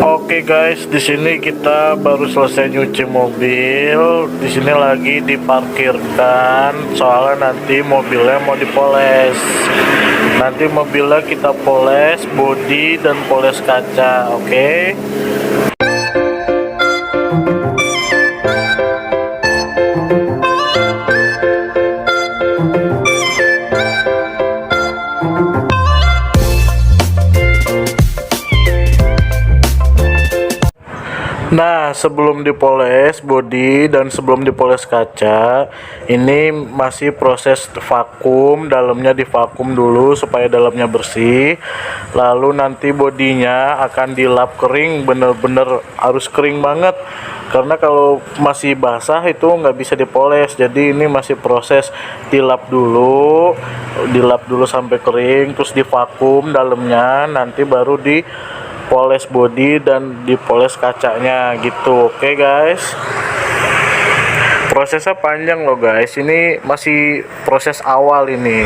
Oke guys, di sini kita baru selesai nyuci mobil. Di sini lagi diparkirkan, soalnya nanti mobilnya mau dipoles. Nanti mobilnya kita poles bodi dan poles kaca, oke? Nah, sebelum dipoles bodi dan sebelum dipoles kaca, ini masih proses vakum. Dalamnya divakum dulu supaya dalamnya bersih. Lalu nanti bodinya akan dilap kering, bener-bener harus kering banget. Karena kalau masih basah itu nggak bisa dipoles. Jadi ini masih proses dilap dulu sampai kering, terus divakum dalamnya, nanti baru dipoles bodi dan dipoles kacanya gitu. Oke guys, prosesnya panjang loh guys, ini masih proses awal ini.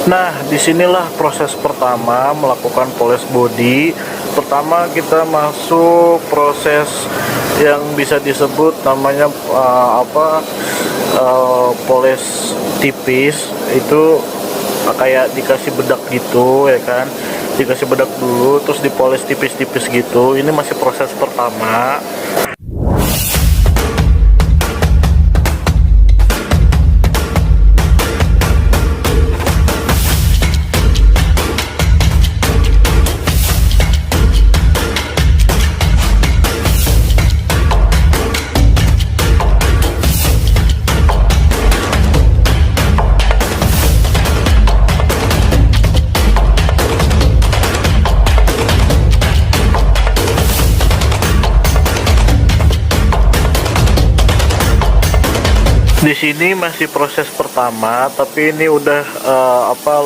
Nah, disinilah proses pertama melakukan poles bodi. Pertama kita masuk proses yang bisa disebut namanya poles tipis. Itu kayak dikasih bedak gitu ya kan, dikasih bedak dulu terus dipoles tipis-tipis gitu. Ini masih proses pertama. Di sini masih proses pertama, tapi ini udah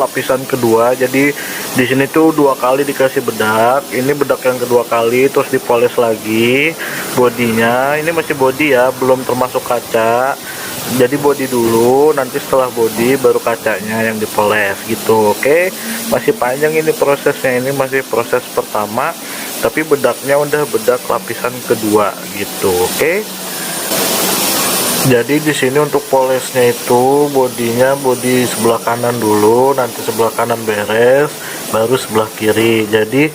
lapisan kedua. Jadi di sini tuh 2 kali dikasih bedak. Ini bedak yang kedua kali, terus dipoles lagi bodinya. Ini masih bodi ya, belum termasuk kaca. Jadi bodi dulu, nanti setelah bodi baru kacanya yang dipoles gitu. Oke, masih panjang ini prosesnya. Ini masih proses pertama, tapi bedaknya udah bedak lapisan kedua gitu. Oke. Jadi di sini untuk polesnya itu bodinya bodi sebelah kanan dulu, nanti sebelah kanan beres, baru sebelah kiri. Jadi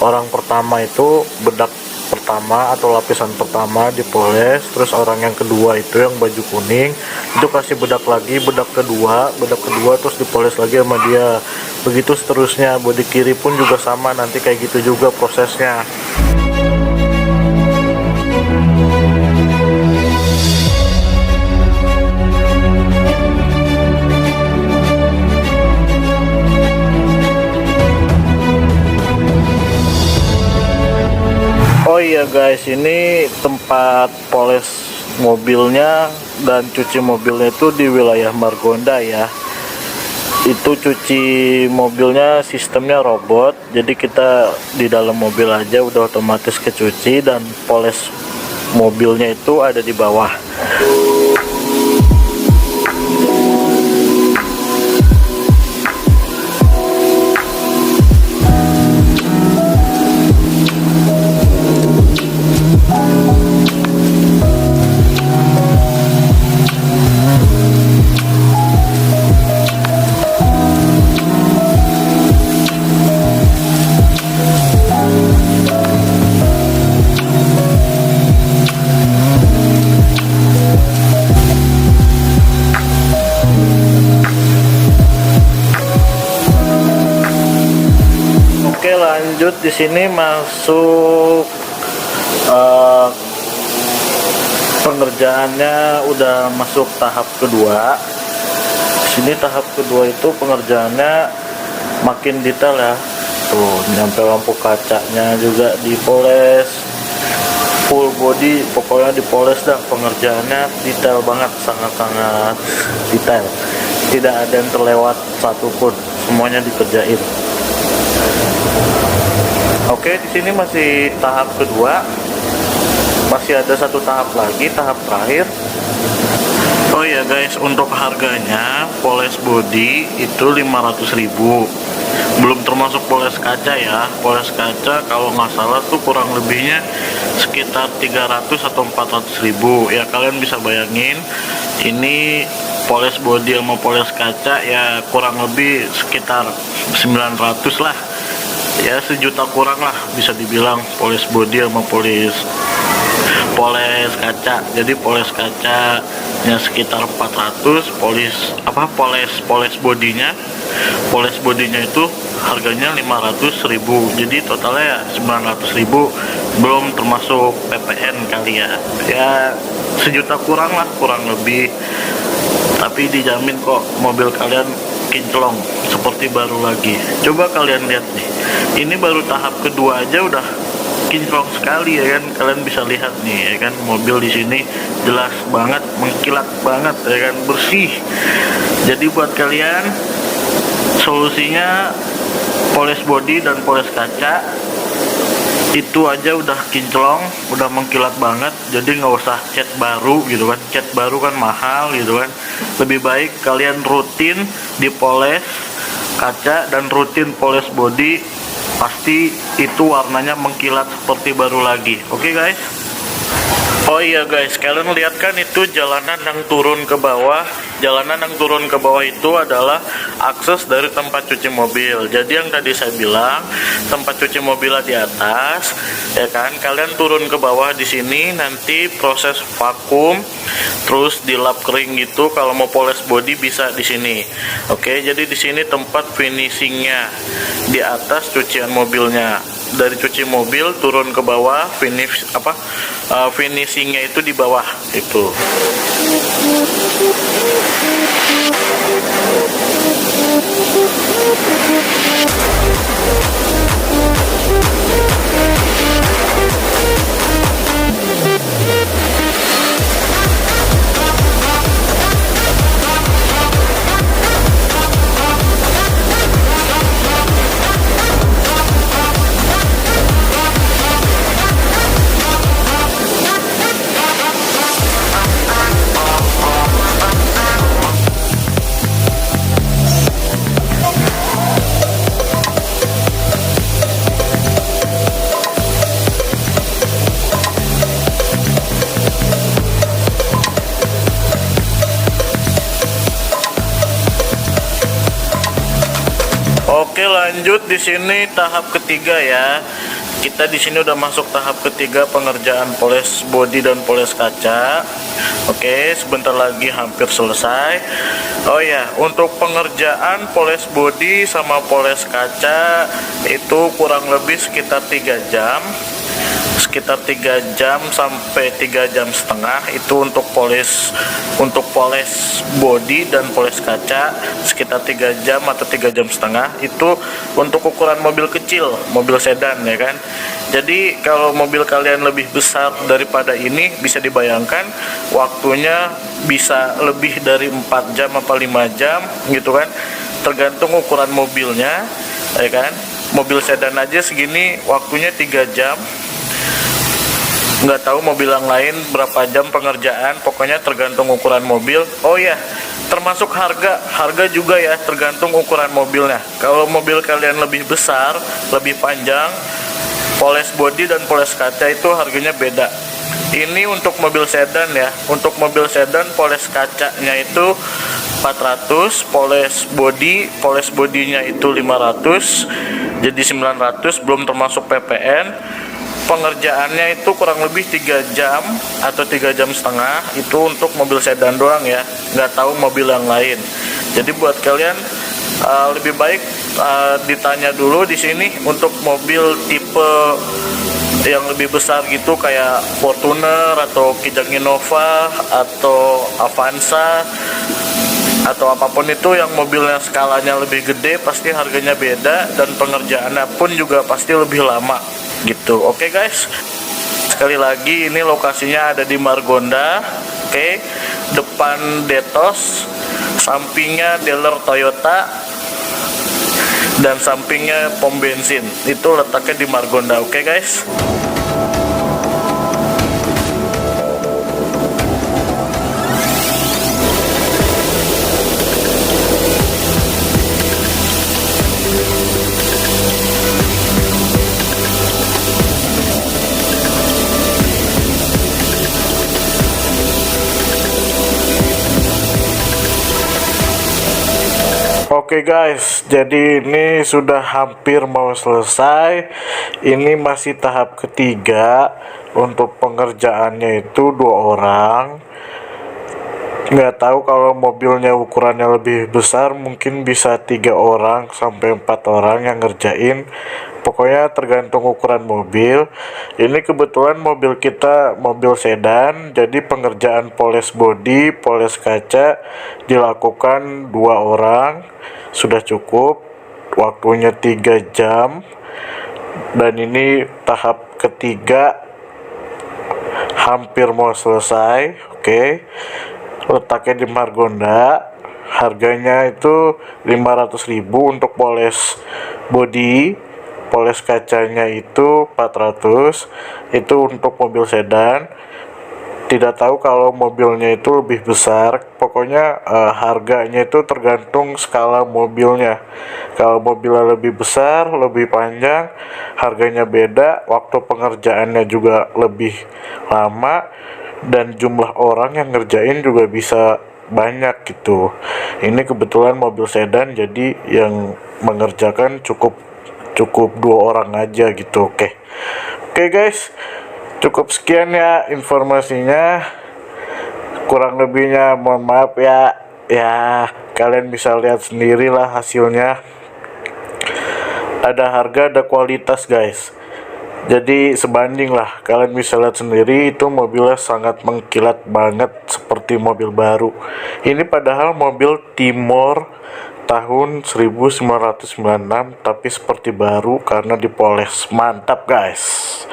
orang pertama itu bedak pertama atau lapisan pertama dipoles, terus orang yang kedua itu yang baju kuning itu kasih bedak lagi, bedak kedua terus dipoles lagi sama dia. Begitu seterusnya, bodi kiri pun juga sama, nanti kayak gitu juga prosesnya. Oh iya guys, ini tempat poles mobilnya dan cuci mobilnya itu di wilayah Margonda ya. Itu cuci mobilnya sistemnya robot, jadi kita di dalam mobil aja udah otomatis kecuci, dan poles mobilnya itu ada di bawah. lanjut di sini masuk pengerjaannya udah masuk tahap kedua. Di sini tahap kedua itu pengerjaannya makin detail ya. Tuh, nyampe lampu kacanya juga dipoles, full body pokoknya dipoles dah. Pengerjaannya detail banget, sangat-sangat detail. Tidak ada yang terlewat satupun, semuanya dikerjain. Oke, di sini masih tahap kedua. Masih ada satu tahap lagi, tahap terakhir. Oh ya guys, untuk harganya poles body itu 500.000. Belum termasuk poles kaca ya. Poles kaca kalau nggak salah tuh kurang lebihnya sekitar 300 atau 400.000. Ya kalian bisa bayangin, ini poles body sama poles kaca ya kurang lebih sekitar 900 lah. Ya sejuta kurang lah bisa dibilang poles body sama poles kaca. Jadi poles kacanya sekitar 400, poles bodinya itu harganya 500.000. Jadi totalnya ya 900.000, belum termasuk PPN kali ya. Ya sejuta kurang lah, kurang lebih. Tapi dijamin kok mobil kalian kinclong seperti baru lagi. Coba kalian lihat nih, ini baru tahap kedua aja udah kinclong sekali ya kan. Kalian bisa lihat nih ya kan, mobil di sini jelas banget, mengkilat banget ya kan, bersih. Jadi buat kalian solusinya poles body dan poles kaca itu aja udah kinclong, udah mengkilat banget. Jadi nggak usah cat baru gitu kan. Cat baru kan mahal gitu kan. Lebih baik kalian rutin dipoles kaca dan rutin poles body, pasti itu warnanya mengkilat seperti baru lagi. Oke guys. Oh iya guys, kalian lihat kan itu jalanan yang turun ke bawah. Jalanan yang turun ke bawah itu adalah akses dari tempat cuci mobil. Jadi yang tadi saya bilang, tempat cuci mobilnya di atas, ya kan? Kalian turun ke bawah di sini, nanti proses vakum, terus dilap kering gitu. Kalau mau poles body bisa di sini. Oke, jadi di sini tempat finishingnya di atas cucian mobilnya. Dari cuci mobil turun ke bawah, finishingnya itu di bawah itu. Oke, lanjut di sini tahap ketiga ya. Kita di sini udah masuk tahap ketiga pengerjaan poles body dan poles kaca. Oke, sebentar lagi hampir selesai. Oh ya, untuk pengerjaan poles body sama poles kaca itu kurang lebih sekitar 3 jam. Sekitar 3 jam sampai 3 jam setengah itu untuk poles body dan poles kaca. Sekitar 3 jam atau 3 jam setengah itu untuk ukuran mobil kecil, mobil sedan ya kan. Jadi kalau mobil kalian lebih besar daripada ini, bisa dibayangkan waktunya bisa lebih dari 4 jam atau 5 jam gitu kan, tergantung ukuran mobilnya ya kan. Mobil sedan aja segini waktunya 3 jam. Nggak tahu mobil yang lain berapa jam pengerjaan, pokoknya tergantung ukuran mobil. Oh ya, termasuk harga juga ya, tergantung ukuran mobilnya. Kalau mobil kalian lebih besar, lebih panjang, poles body dan poles kaca itu harganya beda. Ini untuk mobil sedan ya. Untuk mobil sedan poles kacanya itu 400, poles bodinya itu 500, jadi 900 belum termasuk PPN. Pengerjaannya itu kurang lebih 3 jam atau 3 jam setengah, itu untuk mobil sedan doang ya, nggak tahu mobil yang lain. Jadi buat kalian Lebih baik ditanya dulu di sini untuk mobil tipe yang lebih besar gitu, kayak Fortuner atau Kijang Innova atau Avanza atau apapun itu yang mobilnya skalanya lebih gede, pasti harganya beda dan pengerjaannya pun juga pasti lebih lama gitu. Oke guys, sekali lagi ini lokasinya ada di Margonda. Oke, depan Detos, sampingnya dealer Toyota, dan sampingnya pom bensin. Itu letaknya di Margonda. Oke guys. Oke guys, jadi ini sudah hampir mau selesai. Ini masih tahap ketiga. Untuk pengerjaannya itu 2 orang. Nggak tahu kalau mobilnya ukurannya lebih besar, mungkin bisa 3 orang sampai 4 orang yang ngerjain. Pokoknya tergantung ukuran mobil. Ini kebetulan mobil kita mobil sedan, jadi pengerjaan poles bodi, poles kaca dilakukan 2 orang. Sudah cukup, waktunya 3 jam. Dan ini tahap ketiga, hampir mau selesai. Oke, letaknya di Margonda. Harganya itu 500.000 untuk poles bodi, poles kacanya itu 400. Itu untuk mobil sedan. Tidak tahu kalau mobilnya itu lebih besar. Pokoknya harganya itu tergantung skala mobilnya. Kalau mobilnya lebih besar, lebih panjang, harganya beda. Waktu pengerjaannya juga lebih lama, dan jumlah orang yang ngerjain juga bisa banyak gitu. Ini kebetulan mobil sedan, jadi yang mengerjakan cukup 2 orang aja gitu. Oke guys, cukup sekian ya informasinya. Kurang lebihnya mohon maaf ya. Ya, kalian bisa lihat sendiri lah hasilnya. Ada harga, ada kualitas guys. Jadi sebanding lah, kalian bisa lihat sendiri. Itu mobilnya sangat mengkilat banget seperti mobil baru. Ini padahal mobil Timor tahun 1996, tapi seperti baru karena dipoles. Mantap guys.